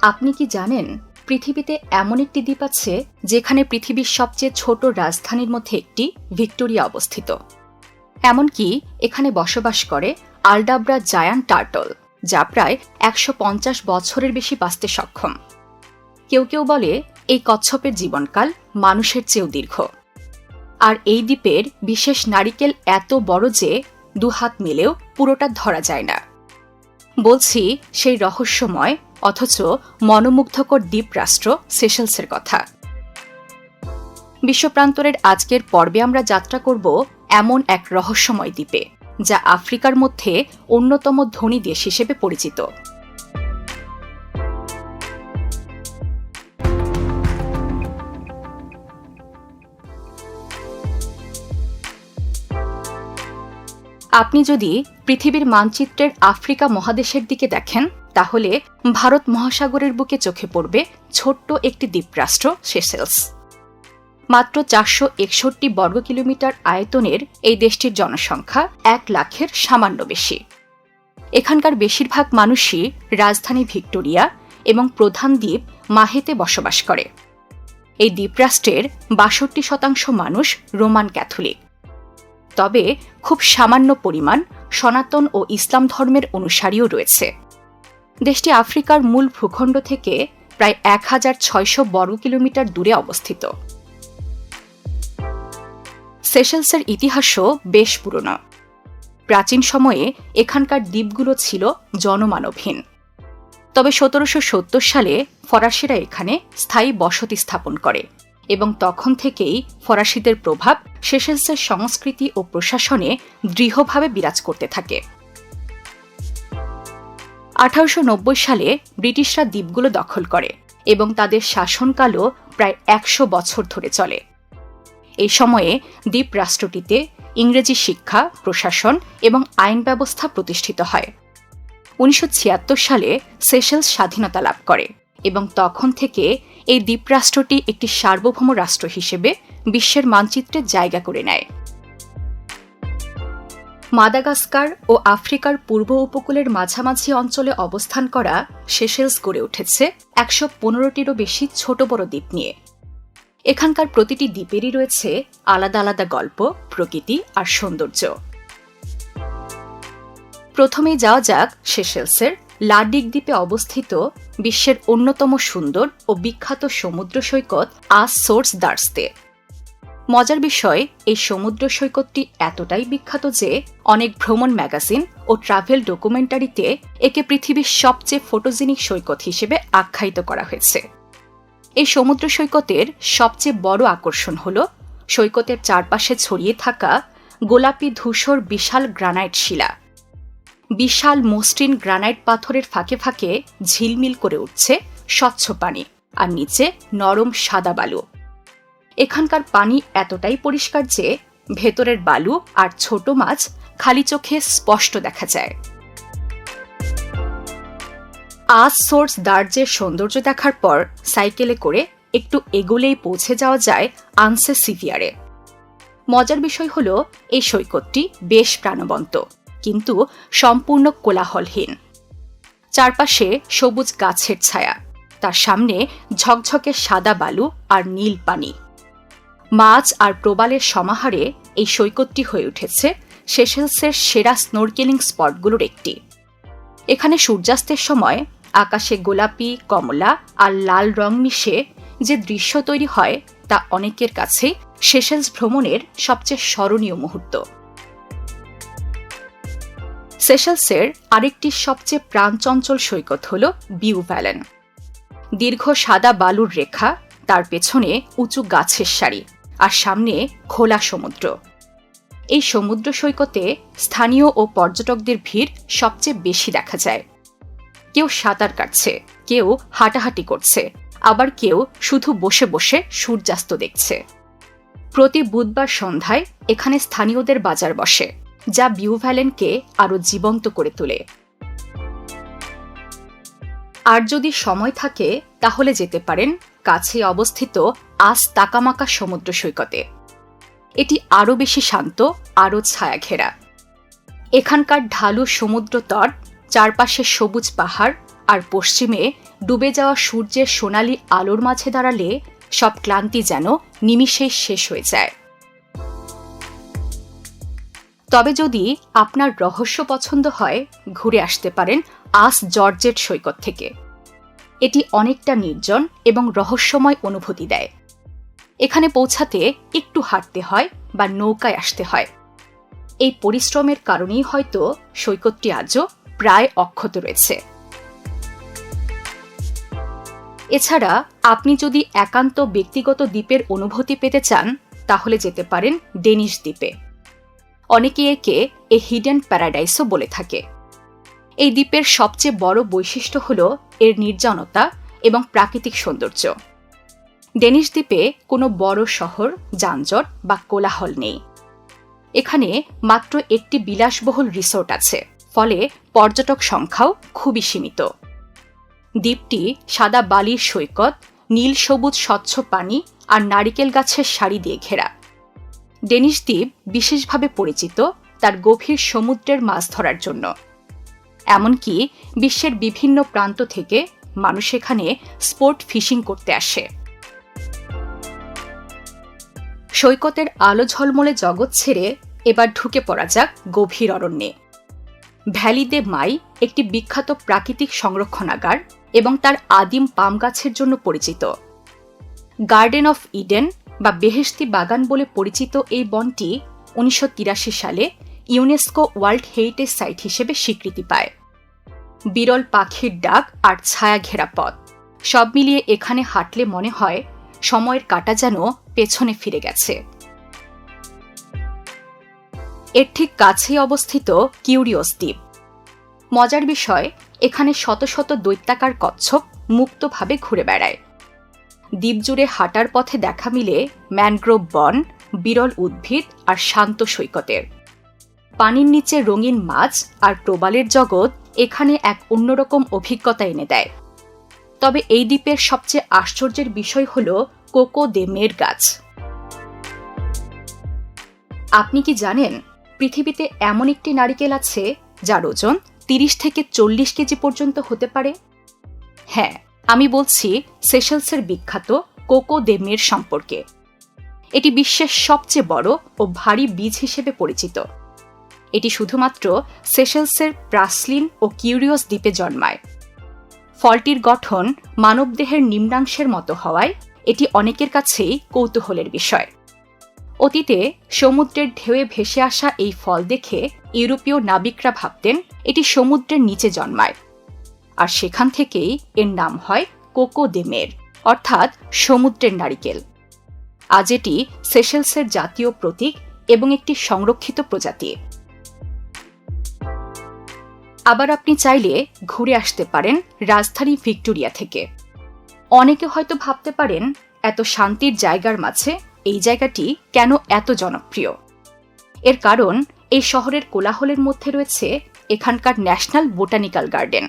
আপনি কি জানেন পৃথিবীতে এমন একটি দ্বীপ আছে যেখানে পৃথিবীর সবচেয়ে ছোট রাজধানীর মধ্যে একটি ভিক্টোরিয়া অবস্থিত। এমনকি এখানে বসবাস করে আলডাব্রা জায়ান্ট টার্টল, যা প্রায় ১৫০ বছরের বেশি বাঁচতে সক্ষম। কেউ কেউ বলে এই কচ্ছপের জীবনকাল মানুষের চেয়েও দীর্ঘ। আর এই দ্বীপের বিশেষ নারিকেল এত বড় যে ২ হাত মেলেও পুরোটা ধরা যায় না। বলছি সেই রহস্যময় অথচ মনোমুগ্ধকর দ্বীপরাষ্ট্র সেশেলসের কথা। বিশ্বপ্রান্তরের আজকের পর্বে আমরা যাত্রা করব এমন এক রহস্যময় দ্বীপে, যা আফ্রিকার মধ্যে অন্যতম ধনী দেশ হিসেবে পরিচিত। আপনি যদি পৃথিবীর মানচিত্রের আফ্রিকা মহাদেশের দিকে দেখেন, তাহলে ভারত মহাসাগরের বুকে চোখে পড়বে ছোট্ট একটি দ্বীপরাষ্ট্র সেশেলস। মাত্র ৪৬১ বর্গ কিলোমিটার আয়তনের এই দেশটির জনসংখ্যা ১ লাখের সামান্য বেশি। এখানকার বেশিরভাগ মানুষই রাজধানী ভিক্টোরিয়া এবং প্রধান দ্বীপ মাহেতে বসবাস করে। এই দ্বীপরাষ্ট্রের ৬২% মানুষ রোমান ক্যাথলিক। তবে খুব সামান্য পরিমাণ সনাতন ও ইসলাম ধর্মের অনুসারীও রয়েছে। দেশটি আফ্রিকার মূল ভূখণ্ড থেকে প্রায় ১৬০০ বর্গ কিলোমিটার দূরে অবস্থিত। সেশেলসের ইতিহাসও বেশ পুরনো। প্রাচীন সময়ে এখানকার দ্বীপগুলো ছিল জনমানবহীন। তবে ১৭৭০ সালে ফরাসিরা এখানে স্থায়ী বসতি স্থাপন করে এবং তখন থেকেই ফরাসিদের প্রভাব সেশেলসের সংস্কৃতি ও প্রশাসনে দৃঢ়ভাবে বিরাজ করতে থাকে। ১৮৯০ সালে ব্রিটিশরা দ্বীপগুলো দখল করে এবং তাদের শাসনকালও প্রায় ১০০ বছর ধরে চলে। এই সময়ে দ্বীপ রাষ্ট্রটিতে ইংরেজি শিক্ষা, প্রশাসন এবং আইন ব্যবস্থা প্রতিষ্ঠিত হয়। ১৯৭৬ সালে সেশেলস স্বাধীনতা লাভ করে এবং তখন থেকে এই দ্বীপরাষ্ট্রটি একটি সার্বভৌম রাষ্ট্র হিসেবে বিশ্বের মানচিত্রে জায়গা করে নেয়। মাদাগাস্কার ও আফ্রিকার পূর্ব উপকূলের মাঝামাঝি অঞ্চলে অবস্থান করা সেশেলস গড়ে উঠেছে ১১৫টিরও বেশি ছোট বড় দ্বীপ নিয়ে। এখানকার প্রতিটি দ্বীপেরই রয়েছে আলাদা আলাদা গল্প, প্রকৃতি আর সৌন্দর্য। প্রথমেই যাওয়া যাক সেশেলসের লাডিক দ্বীপে অবস্থিত বিশ্বের অন্যতম সুন্দর ও বিখ্যাত সমুদ্র সৈকত আস সোর্স দার্সতে। মজার বিষয়, এই সমুদ্র সৈকতটি এতটাই বিখ্যাত যে অনেক ভ্রমণ ম্যাগাজিন ও ট্রাভেল ডকুমেন্টারিতে একে পৃথিবীর সবচেয়ে ফটোজেনিক সৈকত হিসেবে আখ্যায়িত করা হয়েছে। এই সমুদ্র সৈকতের সবচেয়ে বড় আকর্ষণ হল সৈকতের চারপাশে ছড়িয়ে থাকা গোলাপি ধূসর বিশাল গ্রানাইট শিলা। বিশাল মসৃণ গ্রানাইট পাথরের ফাঁকে ফাঁকে ঝিলমিল করে উঠছে স্বচ্ছ পানি, আর নিচে নরম সাদা বালু। এখানকার পানি এতটাই পরিষ্কার যে ভেতরের বালু আর ছোট মাছ খালি চোখে স্পষ্ট দেখা যায়। আস সোর্স দার্জের সৌন্দর্য দেখার পর সাইকেলে করে একটু এগোলেই পৌঁছে যাওয়া যায় আনসে সিভিয়ারে। মজার বিষয় হল, এই সৈকতটি বেশ প্রাণবন্ত, কিন্তু সম্পূর্ণ কোলাহলহীন। চারপাশে সবুজ গাছের ছায়া, তার সামনে ঝকঝকে সাদা বালু আর নীল পানি। মাছ আর প্রবালের সমাহারে এই সৈকতটি হয়ে উঠেছে সেশেলসের সেরা স্নোরকেলিং স্পটগুলোর একটি। এখানে সূর্যাস্তের সময় আকাশে গোলাপি, কমলা আর লাল রং মিশে যে দৃশ্য তৈরি হয়, তা অনেকের কাছে সেশেলস ভ্রমণের সবচেয়ে স্মরণীয় মুহূর্ত। সেশেলসের আরেকটি সবচেয়ে প্রাণচঞ্চল সৈকত হল বিউ ভ্যালেন। দীর্ঘ সাদা বালুর রেখা, তার পেছনে উঁচু গাছের সারি, আর সামনে খোলা সমুদ্র। এই সমুদ্র সৈকতে স্থানীয় ও পর্যটকদের ভিড় সবচেয়ে বেশি দেখা যায়। কেউ সাঁতার কাটছে, কেউ হাঁটাহাঁটি করছে, আবার কেউ শুধু বসে বসে সূর্যাস্ত দেখছে। প্রতি বুধবার সন্ধ্যায় এখানে স্থানীয়দের বাজার বসে, যা বিউ ভ্যালেনকে আরও জীবন্ত করে তোলে। আর যদি সময় থাকে তাহলে যেতে পারেন কাছে অবস্থিত আস তাকামাকা সমুদ্র সৈকতে। এটি আরও বেশি শান্ত, আরও ছায়া ঘেরা। এখানকার ঢালু সমুদ্র তট, চারপাশে সবুজ পাহাড় আর পশ্চিমে ডুবে যাওয়া সূর্যের সোনালি আলোর মাঝে দাঁড়ালে সব ক্লান্তি যেন নিমিষেই শেষ হয়ে যায়। তবে যদি আপনার রহস্য পছন্দ হয়, ঘুরে আসতে পারেন আস জর্জেট সৈকত থেকে। এটি অনেকটা নির্জন এবং রহস্যময় অনুভূতি দেয়। এখানে পৌঁছাতে একটু হাঁটতে হয় বা নৌকায় আসতে হয়। এই পরিশ্রমের কারণেই হয়তো সৈকতটি আজও প্রায় অক্ষত রয়েছে। এছাড়া আপনি যদি একান্ত ব্যক্তিগত দ্বীপের অনুভূতি পেতে চান, তাহলে যেতে পারেন ডেনিশ দ্বীপে। অনেকে একে এ হিডেন প্যারাডাইসও বলে থাকে। এই দ্বীপের সবচেয়ে বড় বৈশিষ্ট্য হল এর নির্জনতা এবং প্রাকৃতিক সৌন্দর্য। ডেনিশ দ্বীপে কোনো বড় শহর, যানজট বা কোলাহল নেই। এখানে মাত্র একটি বিলাসবহুল রিসোর্ট আছে, ফলে পর্যটক সংখ্যাও খুবই সীমিত। দ্বীপটি সাদা বালির সৈকত, নীল সবুজ স্বচ্ছ পানি আর নারিকেল গাছের সারি দিয়ে ঘেরা। ডেনিশ দ্বীপ বিশেষভাবে পরিচিত তার গভীর সমুদ্রের মাছ ধরার জন্য। এমনকি বিশ্বের বিভিন্ন প্রান্ত থেকে মানুষ এখানে স্পোর্ট ফিশিং করতে আসে। সৈকতের আলো ঝলমলে জগৎ ছেড়ে এবার ঢুকে পড়া যাক গভীর অরণ্যে। ভ্যালি দে মাই একটি বিখ্যাত প্রাকৃতিক সংরক্ষণাগার এবং তার আদিম পাম গাছের জন্য পরিচিত। গার্ডেন অফ ইডেন বা বেহেশতি বাগান বলে পরিচিত এই বনটি 1983 সালে ইউনেস্কো ওয়ার্ল্ড হেরিটেজ সাইট হিসেবে স্বীকৃতি পায়। বিরল পাখির ডাক আর ছায়া ঘেরা পথ সব মিলিয়ে এখানে হাঁটলে মনে হয় সময়ের কাঁটা যেন পেছনে ফিরে গেছে। এর ঠিক কাছেই অবস্থিত কিউরিওস দ্বীপ। মজার বিষয়, এখানে শত শত দৈত্যাকার কচ্ছপ মুক্তভাবে ঘুরে বেড়ায়। দ্বীপ জুড়ে হাঁটার পথে দেখা মিলে ম্যানগ্রোভ বন, বিরল উদ্ভিদ আর শান্ত সৈকতের। পানির নিচে রঙিন মাছ আর প্রবালের জগৎ এখানে এক অন্যরকম অভিজ্ঞতা এনে দেয়। তবে এই দ্বীপের সবচেয়ে আশ্চর্যের বিষয় হল কোকো দে মের গাছ। আপনি কি জানেন, পৃথিবীতে এমন একটি নারিকেল আছে যার ওজন 30 থেকে 40 কেজি পর্যন্ত হতে পারে? হ্যাঁ, আমি বলছি সেশেলসের বিখ্যাত কোকো দে মের সম্পর্কে। এটি বিশ্বের সবচেয়ে বড় ও ভারী বীজ হিসেবে পরিচিত। এটি শুধুমাত্র সেশেলসের প্রাসলিন ও কিউরিওস দ্বীপে জন্মায়। ফলটির গঠন মানবদেহের নিম্নাংশের মতো হওয়ায় এটি অনেকের কাছেই কৌতূহলের বিষয়। অতীতে সমুদ্রের ঢেউয়ে ভেসে আসা এই ফল দেখে ইউরোপীয় নাবিকরা ভাবতেন এটি সমুদ্রের নিচে জন্মায়, আর সেখান থেকেই এর নাম হয় কোকো দে মের, অর্থাৎ সমুদ্রের নারিকেল। আজ এটি সেশেলসের জাতীয় প্রতীক এবং একটি সংরক্ষিত প্রজাতি। আবার আপনি চাইলে ঘুরে আসতে পারেন রাজধানী ভিক্টোরিয়া থেকে। অনেকে হয়তো ভাবতে পারেন, এত শান্তির জায়গার মাঝে এই জায়গাটি কেন এত জনপ্রিয়? এর কারণ এই শহরের কোলাহলের মধ্যে রয়েছে এখানকার ন্যাশনাল বোটানিক্যাল গার্ডেন।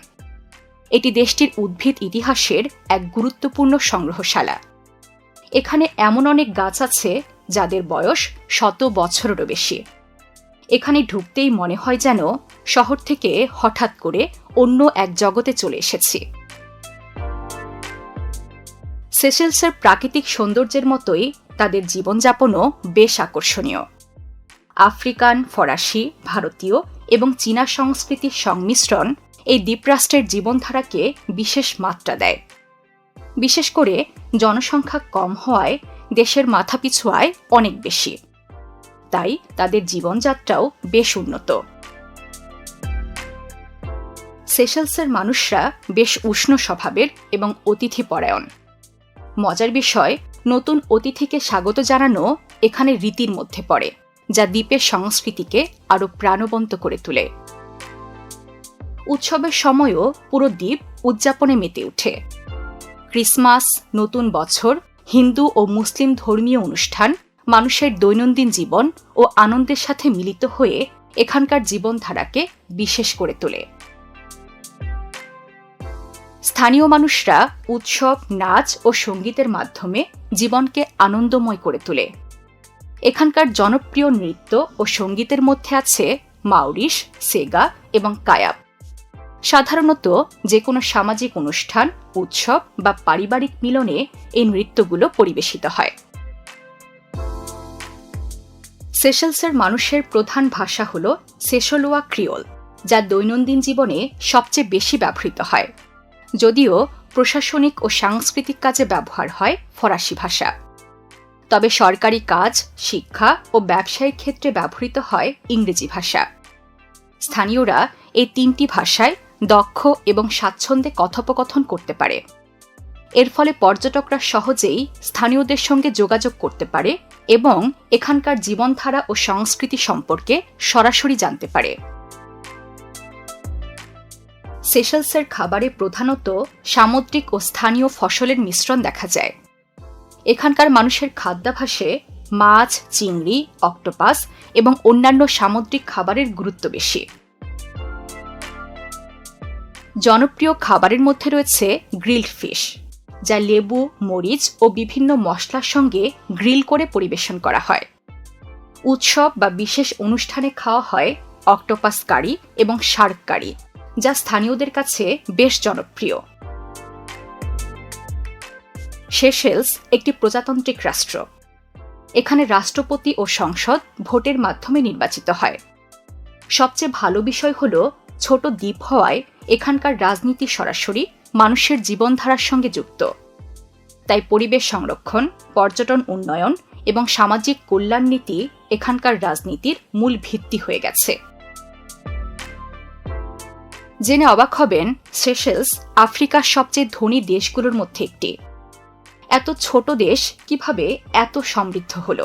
এটি দেশটির উদ্ভিদ ইতিহাসের এক গুরুত্বপূর্ণ সংগ্রহশালা। এখানে এমন অনেক গাছ আছে যাদের বয়স 100 বছরেরও বেশি। এখানে ঢুকতেই মনে হয় যেন শহর থেকে হঠাৎ করে অন্য এক জগতে চলে এসেছি। সেশেলসের প্রাকৃতিক সৌন্দর্যের মতোই তাদের জীবনযাপনও বেশ আকর্ষণীয়। আফ্রিকান, ফরাসি, ভারতীয় এবং চীনা সংস্কৃতির সংমিশ্রণ এই দ্বীপরাষ্ট্রের জীবনধারাকে বিশেষ মাত্রা দেয়। বিশেষ করে জনসংখ্যা কম হওয়ায় দেশের মাথাপিছু আয় অনেক বেশি, তাই তাদের জীবনযাত্রাও বেশ উন্নত। সেশেলসের মানুষরা বেশ উষ্ণ স্বভাবের এবং অতিথিপরায়ণ। মজার বিষয়, নতুন অতিথিকে স্বাগত জানানো এখানে রীতির মধ্যে পড়ে, যা দ্বীপের সংস্কৃতিকে আরও প্রাণবন্ত করে তোলে। উৎসবের সময়ও পুরো দ্বীপ উদযাপনে মেতে ওঠে। ক্রিসমাস, নতুন বছর, হিন্দু ও মুসলিম ধর্মীয় অনুষ্ঠান মানুষের দৈনন্দিন জীবন ও আনন্দের সাথে মিলিত হয়ে এখানকার জীবনধারাকে বিশেষ করে তোলে। স্থানীয় মানুষরা উৎসব, নাচ ও সঙ্গীতের মাধ্যমে জীবনকে আনন্দময় করে তোলে। এখানকার জনপ্রিয় নৃত্য ও সঙ্গীতের মধ্যে আছে মাউরিশ, সেগা এবং কায়াব। সাধারণত যে কোনো সামাজিক অনুষ্ঠান, উৎসব বা পারিবারিক মিলনে এই নৃত্যগুলো পরিবেশিত হয়। সেশেলসের মানুষের প্রধান ভাষা হল সেশোলোয়া ক্রিওল, যা দৈনন্দিন জীবনে সবচেয়ে বেশি ব্যবহৃত হয়, যদিও প্রশাসনিক ও সাংস্কৃতিক কাজে ব্যবহার হয় ফরাসি ভাষা। তবে সরকারি কাজ, শিক্ষা ও ব্যবসায়িক ক্ষেত্রে ব্যবহৃত হয় ইংরেজি ভাষা। স্থানীয়রা এই 3টি ভাষায় দক্ষ এবং স্বাচ্ছন্দ্যে কথোপকথন করতে পারে। এর ফলে পর্যটকরা সহজেই স্থানীয়দের সঙ্গে যোগাযোগ করতে পারে এবং এখানকার জীবনধারা ও সংস্কৃতি সম্পর্কে সরাসরি জানতে পারে। সেশেলসের খাবারে প্রধানত সামুদ্রিক ও স্থানীয় ফসলের মিশ্রণ দেখা যায়। এখানকার মানুষের খাদ্যাভ্যাসে মাছ, চিংড়ি, অক্টোপাস এবং অন্যান্য সামুদ্রিক খাবারের গুরুত্ব বেশি। জনপ্রিয় খাবারের মধ্যে রয়েছে গ্রিলড ফিশ, যা লেবু, মরিচ ও বিভিন্ন মশলার সঙ্গে গ্রিল করে পরিবেশন করা হয়। উৎসব বা বিশেষ অনুষ্ঠানে খাওয়া হয় অক্টোপাস কারি এবং শার্ক কারি, যা স্থানীয়দের কাছে বেশ জনপ্রিয়। সেশেলস একটি প্রজাতান্ত্রিক রাষ্ট্র। এখানে রাষ্ট্রপতি ও সংসদ ভোটের মাধ্যমে নির্বাচিত হয়। সবচেয়ে ভালো বিষয় হল ছোট দ্বীপ হওয়ায় এখানকার রাজনীতি সরাসরি মানুষের জীবনধারার সঙ্গে যুক্ত। তাই পরিবেশ সংরক্ষণ, পর্যটন উন্নয়ন এবং সামাজিক কল্যাণ নীতি এখানকার রাজনীতির মূল ভিত্তি হয়ে গেছে। জেনে অবাক হবেন, সেশেলস আফ্রিকার সবচেয়ে ধনী দেশগুলোর মধ্যে একটি। এত ছোট দেশ কিভাবে এত সমৃদ্ধ হল?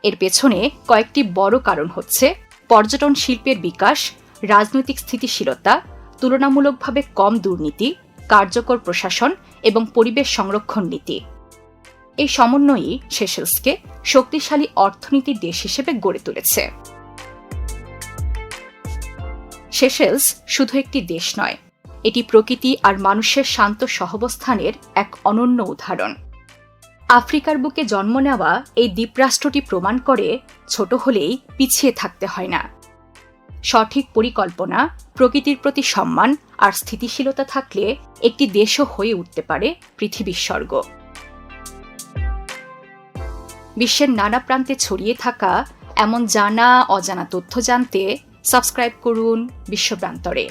এর পেছনে কয়েকটি বড় কারণ হচ্ছে পর্যটন শিল্পের বিকাশ, রাজনৈতিক স্থিতিশীলতা, তুলনামূলকভাবে কম দুর্নীতি, কার্যকর প্রশাসন এবং পরিবেশ সংরক্ষণ নীতি। এই সমন্বয়ই সেশেলসকে শক্তিশালী অর্থনীতির দেশ হিসেবে গড়ে তুলেছে। সেশেলস শুধু একটি দেশ নয়, এটি প্রকৃতি আর মানুষের শান্ত সহাবস্থানের এক অনন্য উদাহরণ। আফ্রিকার বুকে জন্ম নেওয়া এই দ্বীপরাষ্ট্রটি প্রমাণ করে ছোট হলেই পিছিয়ে থাকতে হয় না। সঠিক পরিকল্পনা, প্রকৃতির প্রতি সম্মান আর স্থিতিশীলতা থাকলে একটি দেশও হয়ে উঠতে পারে পৃথিবীর স্বর্গ। বিশ্বের নানা প্রান্তে ছড়িয়ে থাকা এমন জানা অজানা তথ্য জানতে সাবস্ক্রাইব করুন বিশ্বপ্রান্তরে।